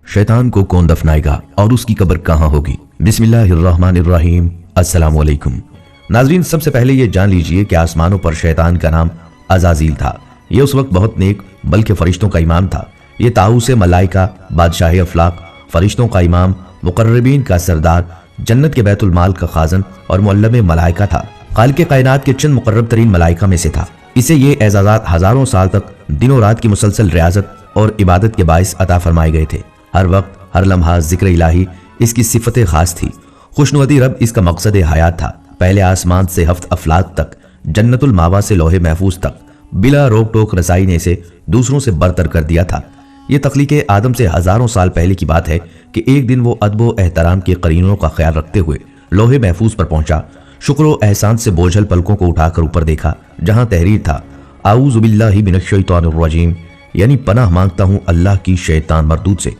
शैतान को कौन दफनाएगा और उसकी कब्र कहाँ होगी। बिस्मिल्लाहिर्रहमानिर्रहीम। अस्सलाम वालेकुम नाजरीन, सबसे पहले ये जान लीजिए कि आसमानों पर शैतान का नाम अज़ाज़ील था। ये उस वक्त बहुत नेक बल्कि फरिश्तों का इमाम था। ये ताऊस मलाइका, बादशाह अफलाक, फरिश्तों का इमाम, मुकर्रबीन का सरदार, जन्नत के बैतुल माल का खाजन और मुअल्लम मलाइका था। खालिक कायनात के चंद मुकर्रब तरीन मलाइका में से था। इसे ये एजाज़ात हजारों साल तक दिनों रात की मुसलसल रियाजत और इबादत के बाइस अता फरमाए गए थे। हर वक्त हर लम्हा जिक्र इलाही इसकी सिफत खास थी। खुशनुदी रब इसका मकसद हयात था। पहले आसमान से हफ्त अफलाक तक, जन्नतुल मावा से लोहे महफूज तक बिला रोक टोक रसाई ने इसे दूसरों से बरतर कर दिया था। ये तख्लीक आदम से हजारों साल पहले की बात है कि एक दिन वो अदब एहतराम के करीनों का ख्याल रखते हुए लोहे महफूज पर पहुंचा। शुक्र व एहसान से बोझल पलकों को उठाकर ऊपर देखा, जहां तहरीर था आऊज़ु बिल्लाहि मिनश्शैतानिर्रजीम, यानी पनाह मांगता हूं अल्लाह की शैतान मरदूद से।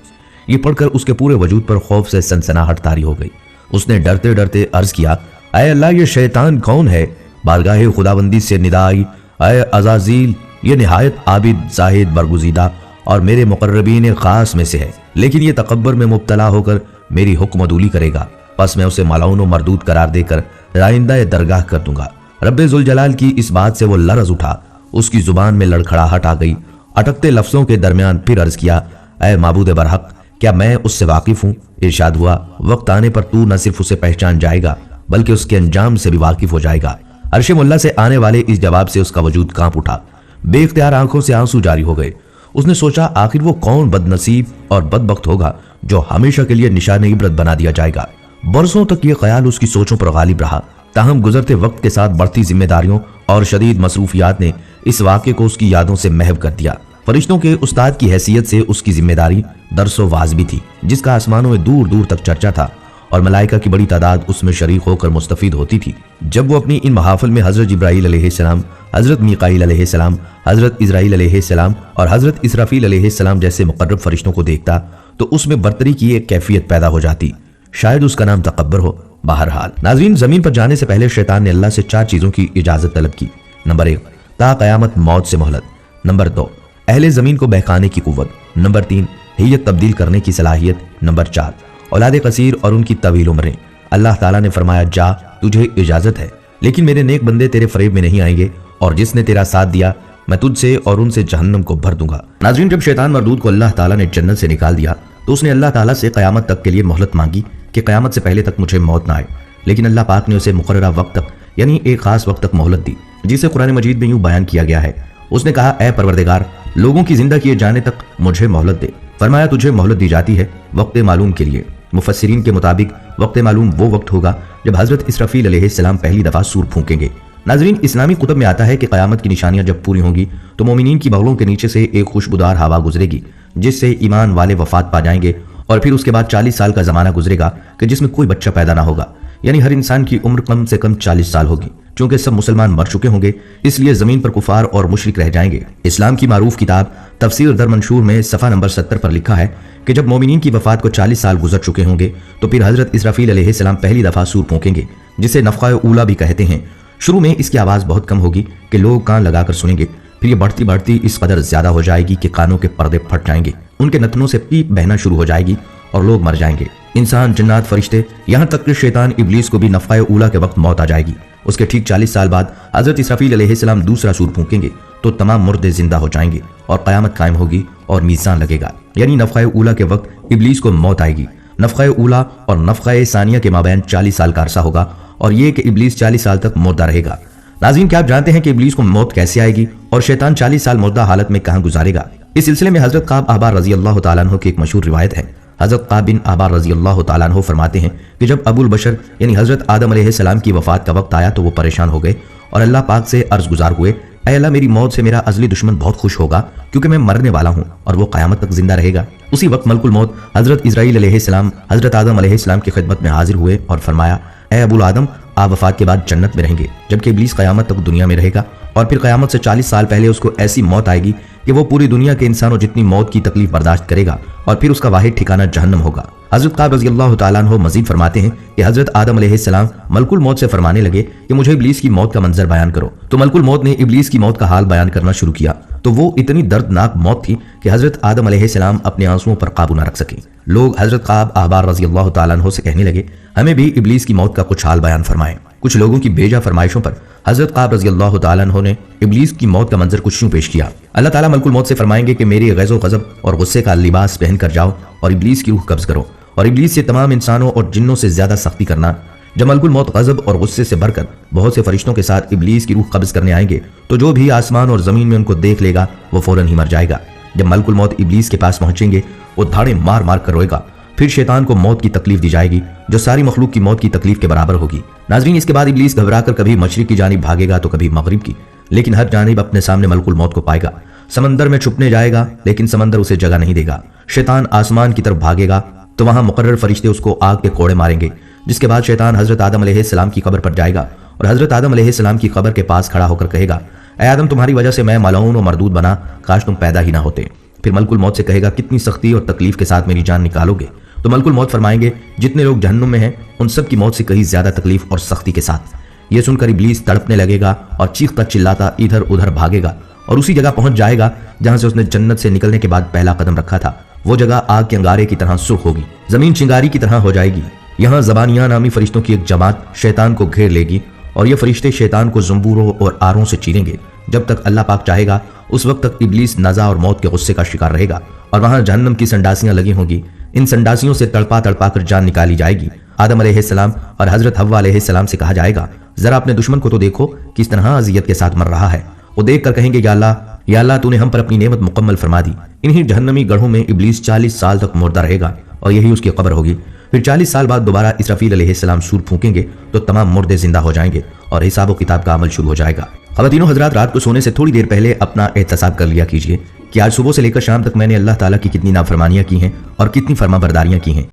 ये पढ़कर उसके पूरे वजूद पर खौफ से सनसनाहट तारी हो गई। उसने डरते डरते अर्ज किया, ऐ अल्लाह, ये शैतान कौन है? बारगाहे खुदाबंदी से निदा आई, ऐ अज़ाज़ील, ये निहायत आबिद जाहिद बरगुज़ीदा और मेरे मुकर्रबीन खास में से है, लेकिन ये तकब्बर में मुब्तला होकर मेरी हुक्मदूली करेगा। बस मैं उसे मलाउन मरदूद करार देकर राइंदा दरगाह कर दूंगा। रब्बे जुल जलाल की इस बात से वो लरज उठा। उसकी जुबान में लड़खड़ाहट आ गई। अटकते लफ्जों के दरमियान फिर अर्ज किया, ऐ माबूद बरहक, क्या मैं उससे वाकिफ हूँ? इरशाद हुआ, वक्त आने पर तू न सिर्फ उसे पहचान जाएगा बल्कि उसके अंजाम से भी वाकिफ हो जाएगा। अर्श मुल्ला से आने वाले इस जवाब से उसका वजूद कांप उठा। बेख्तियार आंखों से आंसू जारी हो गए। उसने सोचा, आखिर वो कौन बदनसीब और बदबख्त होगा जो हमेशा के लिए निशान इबरत बना दिया जाएगा। बरसों तक ये ख्याल उसकी सोचों पर गालिब रहा। ताहम गुजरते वक्त के साथ बढ़ती जिम्मेदारियों और शदीद मसरूफियात ने इस वाक़े को उसकी यादों से महव कर दिया। फरिश्तों के उस्ताद की हैसियत से उसकी जिम्मेदारी दरसो वाज भी थी, जिसका आसमानों में दूर दूर तक चर्चा था और मलाइका की बड़ी तादाद उसमें शरीक होकर मुस्तफीद होती थी। जब वो अपनी इन महाफिल में हजरत जिब्राईल अलैहिस्सलाम, हजरत मीकाईल अलैहिस्सलाम, हजरत इजराईल अलैहिस्सलाम और हजरत इसराफील अलैहिस्सलाम जैसे मुकर्रब फरिश्तों को देखता तो उसमें बरतरी की एक कैफियत पैदा हो जाती। शायद उसका नाम तकब्बर हो। बहरहाल नाज़रीन, जमीन पर जाने से पहले शैतान ने अल्लाह से 4 चीजों की इजाजत तलब की। नंबर 1, ता क़यामत मौत से मोहलत। नंबर 2, अहले जमीन को बहकाने की कुव्वत। नंबर 3, हियत तब्दील करने की सलाहियत। नंबर 4, औलाद कसीर और उनकी तवील उम्रें। अल्लाह ताला ने फरमाया, जा, तुझे इजाजत है, लेकिन मेरे नेक बंदे तेरे फरेब में नहीं आएंगे और जिसने तेरा साथ दिया मैं तुझसे और उनसे जहन्नम को भर दूंगा। नाज़रीन, जब शैतान मरदूद को अल्लाह ताला ने जन्नत से निकाल दिया तो उसने अल्लाह ताला से क़यामत तक के लिए मोहलत मांगी कि क़यामत से पहले तक मुझे मौत ना आए। लेकिन अल्लाह पाक ने उसे मुकर्ररा वक्त तक, यानी एक खास वक्त तक मोहलत दी, जिसे कुरान मजीद में यूं बयान किया गया है। उसने कहा, ऐ परवरदिगार, लोगों की जिंदा किए जाने तक मुझे मोहलत दे। फरमाया, तुझे मोहलत दी जाती है वक्त मालूम के लिए। मुफस्सिरीन के मुताबिक वक्त मालूम वो वक्त होगा जब हजरत इसराफील अलैहिस्सलाम पहली दफा सूर फूंकेंगे। नाजरीन, इस्लामी कुतब में आता है कि क़यामत की निशानियां जब पूरी होंगी तो मोमिनीन की बगलों के नीचे से एक खुशबूदार हवा गुजरेगी, जिससे ईमान वाले वफात पा जाएंगे और फिर उसके बाद 40 साल का जमाना गुजरेगा कि जिसमें कोई बच्चा पैदा ना होगा, यानी हर इंसान की उम्र कम से कम 40 साल होगी। चूंकि सब मुसलमान मर चुके होंगे, इसलिए जमीन पर कुफार और मुशरिक रह जाएंगे। इस्लाम की मारूफ किताब तफसीर दर मंशूर में सफ़ा नंबर 70 पर लिखा है कि जब मोमिनीन की वफात को 40 साल गुजर चुके होंगे तो फिर हजरत इसराफील अलैहिस्सलाम पहली दफा सूर फूंकेंगे, जिसे नफ़क़ा ऊला भी कहते हैं। शुरू में इसकी आवाज़ बहुत कम होगी कि लोग कान लगाकर सुनेंगे, फिर ये बढ़ती बढ़ती इस कदर ज्यादा हो जाएगी कि कानों के पर्दे फट जाएंगे, उनके नथनों से पीप बहना शुरू हो जाएगी और लोग मर जाएंगे। इंसान, जन्नात, फरिश्ते, यहाँ तक कि शैतान इब्लीस को भी नफ़क़ा ऊला के वक्त मौत आ जाएगी। उसके ठीक 40 साल बाद हजरत इसराफील अलैहिस्सलाम दूसरा सूर फूंकेंगे तो तमाम मुर्दे जिंदा हो जाएंगे और क़यामत कायम होगी और मीज़ान लगेगा, यानी नफ़क़ा ऊला के वक्त इब्लीस को मौत आएगी। नफ़क़ा ऊला और नफ़क़ा सानिया के माबैन 40 साल का अरसा होगा और ये कि इब्लीस 40 साल तक मुर्दा रहेगा। नाज़रीन, क्या आप जानते हैं कि इब्लीस को मौत कैसे आएगी और शैतान 40 साल मुर्दा हालत में कहाँ गुजारेगा? इस सिलसिले में हजरत काब अहबार रज़ी अल्लाह तआला अन्हु की एक मशहूर रिवायत है। हजरत काब बिन अहबार रज़ी अल्लाह तआला अन्हु फरमाते हैं कि जब अबुल बशर यानी हजरत आदम अलैहिस्सलाम की वफात का वक्त आया तो वो परेशान हो गए और अल्लाह पाक से अर्ज गुजार हुए, ऐ अल्लाह, मेरी मौत से मेरा अज़ली दुश्मन बहुत खुश होगा क्योंकि मैं मरने वाला हूँ और वो क़यामत तक जिंदा रहेगा। उसी वक्त मलकुल मौत हजरत इजराईल अलैहिस्सलाम हजरत आदम अलैहिस्सलाम की खिदमत में हाजिर हुए और फरमाया, ऐ अबुल आदम, आप वफात के बाद जन्नत में रहेंगे, जबकि इब्लीस क़यामत तक दुनिया में रहेगा और फिर क़यामत से 40 साल पहले उसको ऐसी मौत आएगी कि वो पूरी दुनिया के इंसानों जितनी मौत की तकलीफ बर्दाश्त करेगा और फिर उसका वाहिद ठिकाना जहन्नम होगा। हजरत काब रज़ी अल्लाह तआला अन्हु मजीद फरमाते हैं कि हजरत आदम अलैहिस्सलाम मलकुल मौत से फरमाने लगे कि मुझे इब्लीस की मौत का मंजर बयान करो, तो मलकुल मौत ने इब्लीस की मौत का हाल बयान करना शुरू किया तो वो इतनी दर्दनाक मौत थी कि हजरत आदम अलैहिस्सलाम अपने आंसुओं पर काबू न रख सके। लोग हजरत काब अहबार रज़ी अल्लाह तआला अन्हु से कहने लगे, हमें भी इब्लीस की मौत का कुछ हाल बयान फरमाएं। कुछ लोगों की बेजा फरमाइशों पर हजरत काब रज़ी अल्लाह तआला अन्हु ने इब्लीस की मौत का मंजर कुछ यूं पेश किया। अल्लाह ताला मलकुल मौत से फरमाएंगे कि मेरी गैज़ो गज़ब और गुस्से का लिबास पहन कर जाओ और इब्लीस की रूह कब्ज करो और इब्लीस से तमाम इंसानों और जिन्नों से ज्यादा सख्ती करना। जब मलकुल मौत गजब और गुस्से से भरकर बहुत से फरिश्तों के साथ इब्लीस की रूह कब्ज करने आएंगे तो जो भी आसमान और जमीन में उनको देख लेगा वो फौरन ही मर जाएगा। जब मलकुल मौत इब्लीस के पास पहुंचेंगे वो धाड़े मार मार कर रोएगा। फिर शैतान को मौत की तकलीफ दी जाएगी जो सारी मखलूक की मौत की तकलीफ के बराबर होगी। नाजरीन, इसके बाद इब्लीस घबराकर कभी मशरिक की जानिब भागेगा तो कभी मगरिब की, लेकिन हर जानिब अपने सामने मलकुल मौत को पाएगा। समंदर में छुपने जाएगा लेकिन समंदर उसे जगह नहीं देगा। शैतान आसमान की तरफ भागेगा तो वहां मुकर्रर फरिश्ते उसको आग के कोड़े मारेंगे। जिसके बाद शैतान हजरत आदम अलैहिस्सलाम की कब्र पर जाएगा और हजरत आदम अलैहिस्सलाम की कब्र के पास खड़ा होकर कहेगा, ऐ आदम, तुम्हारी वजह से मैं मलऊन और मरदूद बना, काश तुम पैदा ही ना होते। फिर मलकुल मौत से कहेगा, कितनी सख्ती और तकलीफ के साथ मेरी जान निकालोगे? तो मलकुल मौत फरमाएंगे, जितने लोग जहन्नुम में हैं उन सब की मौत से कहीं ज्यादा तकलीफ और सख्ती के साथ। यह सुनकर इब्लीस तड़पने लगेगा और चीखता चिल्लाता इधर उधर भागेगा और उसी जगह पहुंच जाएगा जहां से उसने जन्नत से निकलने के बाद पहला कदम रखा था। वो जगह आग के अंगारे की तरह सुर्ख होगी, जमीन चिंगारी की तरह हो जाएगी। यहाँ ज़बानिया नामी फरिश्तों की एक जमात शैतान को घेर लेगी और ये फरिश्ते शैतान को जंबूरों और आरों से चीरेंगे। जब तक अल्लाह पाक चाहेगा उस वक्त तक इब्लीस नज़ा और मौत के गुस्से का शिकार रहेगा और वहां जहन्नम की संडासियां लगी होंगी। इन संडासियों से तड़पा तड़पा कर जान निकाली जाएगी। आदम अलैहिस्सलाम और हजरत हव्वा अलैहिस्सलाम से कहा जाएगा, जरा अपने दुश्मन को तो देखो किस तरह अजियत के साथ मर रहा है। वो देख कर कहेंगे, या अल्लाह, तूने हम पर अपनी नेमत मुकम्मल फरमा दी। इन्हीं जहन्नमी गढ़ों में इब्लीस 40 साल तक मुर्दा रहेगा और यही उसकी कब्र होगी। फिर 40 साल बाद दोबारा इसराफील अलैहिस्सलाम सूर फूकेंगे तो तमाम मुर्दे जिंदा हो जाएंगे और हिसाब किताब का अमल शुरू हो जाएगा। ख़वातीनो हजरात, रात को सोने से थोड़ी देर पहले अपना एहतसाब कर लिया कीजिए कि आज सुबह से लेकर शाम तक मैंने अल्लाह ताला की कितनी नाफरमानियां की हैं और कितनी फर्माबरदारियां की हैं।